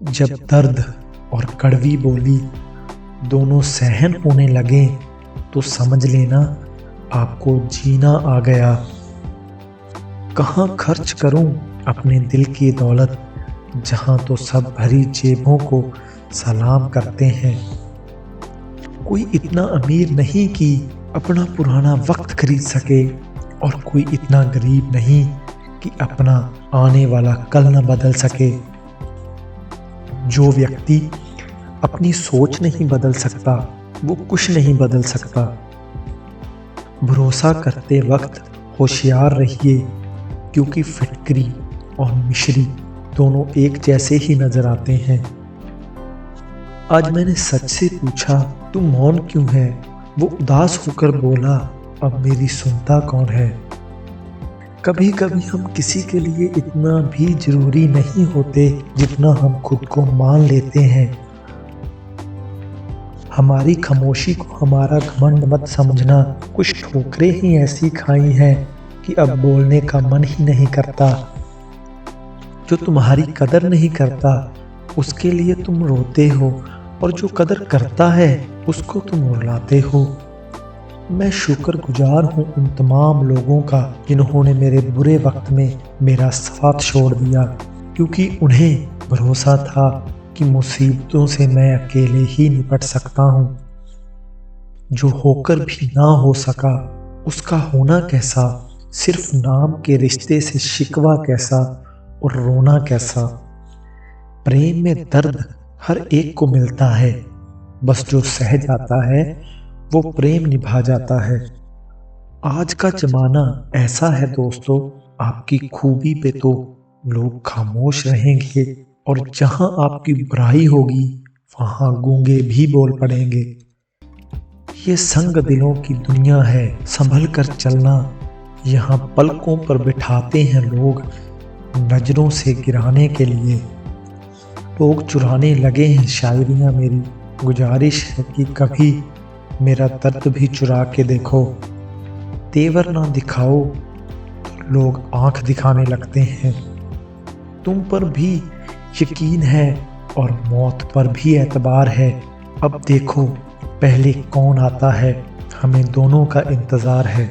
जब दर्द और कड़वी बोली दोनों सहन होने लगे तो समझ लेना आपको जीना आ गया। कहाँ खर्च करूं अपने दिल की दौलत, जहां तो सब भरी जेबों को सलाम करते हैं। कोई इतना अमीर नहीं कि अपना पुराना वक्त खरीद सके, और कोई इतना गरीब नहीं कि अपना आने वाला कल न बदल सके। जो व्यक्ति अपनी सोच नहीं बदल सकता वो कुछ नहीं बदल सकता। भरोसा करते वक्त होशियार रहिए, क्योंकि फिटकरी और मिश्री दोनों एक जैसे ही नजर आते हैं। आज मैंने सच से पूछा तू मौन क्यों है? वो उदास होकर बोला अब मेरी सुनता कौन है? कभी कभी हम किसी के लिए इतना भी जरूरी नहीं होते जितना हम खुद को मान लेते हैं। हमारी खामोशी को हमारा घमंड मत समझना। कुछ ठोकरें ही ऐसी खाई हैं कि अब बोलने का मन ही नहीं करता। जो तुम्हारी कदर नहीं करता उसके लिए तुम रोते हो, और जो कदर करता है उसको तुम रुलाते हो। मैं शुक्रगुजार हूँ उन तमाम लोगों का जिन्होंने मेरे बुरे वक्त में मेरा साथ छोड़ दिया, क्योंकि उन्हें भरोसा था कि मुसीबतों से मैं अकेले ही निपट सकता हूँ। जो होकर भी ना हो सका उसका होना कैसा, सिर्फ नाम के रिश्ते से शिकवा कैसा और रोना कैसा। प्रेम में दर्द हर एक को मिलता है, बस जो सह जाता है वो प्रेम निभा जाता है। आज का जमाना ऐसा है दोस्तों, आपकी खूबी पे तो लोग खामोश रहेंगे, और जहां आपकी बुराई होगी वहां गूंगे भी बोल पड़ेंगे। ये संग दिलों की दुनिया है, संभल कर चलना। यहाँ पलकों पर बिठाते हैं लोग नजरों से गिराने के लिए। लोग चुराने लगे हैं शायरियाँ मेरी, गुजारिश है कि कभी मेरा दर्द भी चुरा के देखो। तेवर ना दिखाओ तो लोग आंख दिखाने लगते हैं। तुम पर भी यकीन है और मौत पर भी एतबार है। अब देखो पहले कौन आता है, हमें दोनों का इंतजार है।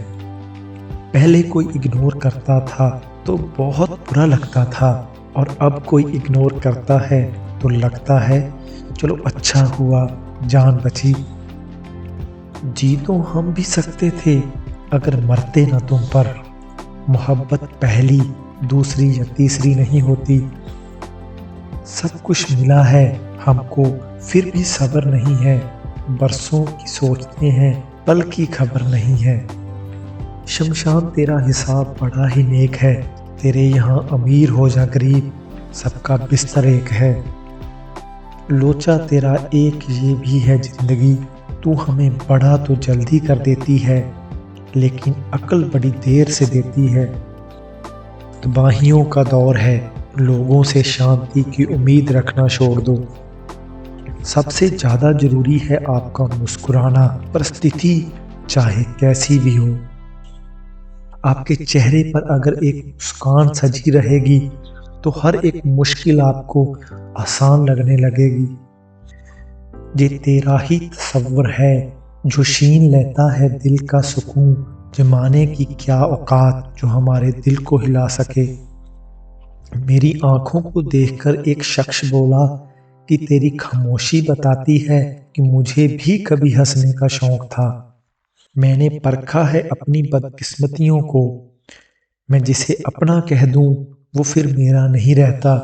पहले कोई इग्नोर करता था तो बहुत बुरा लगता था, और अब कोई इग्नोर करता है तो लगता है चलो अच्छा हुआ जान बची। जी तो हम भी सकते थे अगर मरते ना तुम पर। मोहब्बत पहली दूसरी या तीसरी नहीं होती। सब कुछ मिला है हमको फिर भी सब्र नहीं है। बरसों की सोचते हैं पल की खबर नहीं है। शमशान तेरा हिसाब बड़ा ही नेक है। तेरे यहाँ अमीर हो जा गरीब सबका बिस्तर एक है। लोचा तेरा एक ये भी है जिंदगी, तू हमें बड़ा तो जल्दी कर देती है, लेकिन अक्ल बड़ी देर से देती है। तबाहियों का दौर है, लोगों से शांति की उम्मीद रखना छोड़ दो। सबसे ज़्यादा जरूरी है आपका मुस्कुराना, परिस्थिति चाहे कैसी भी हो। आपके चेहरे पर अगर एक मुस्कान सजी रहेगी तो हर एक मुश्किल आपको आसान लगने लगेगी। ये तेरा ही तसव्वुर है जो छीन लेता है दिल का सुकून। जमाने की क्या औकात जो हमारे दिल को हिला सके। मेरी आंखों को देखकर एक शख्स बोला कि तेरी खामोशी बताती है कि मुझे भी कभी हंसने का शौक था। मैंने परखा है अपनी बदकिस्मतियों को, मैं जिसे अपना कह दूं वो फिर मेरा नहीं रहता।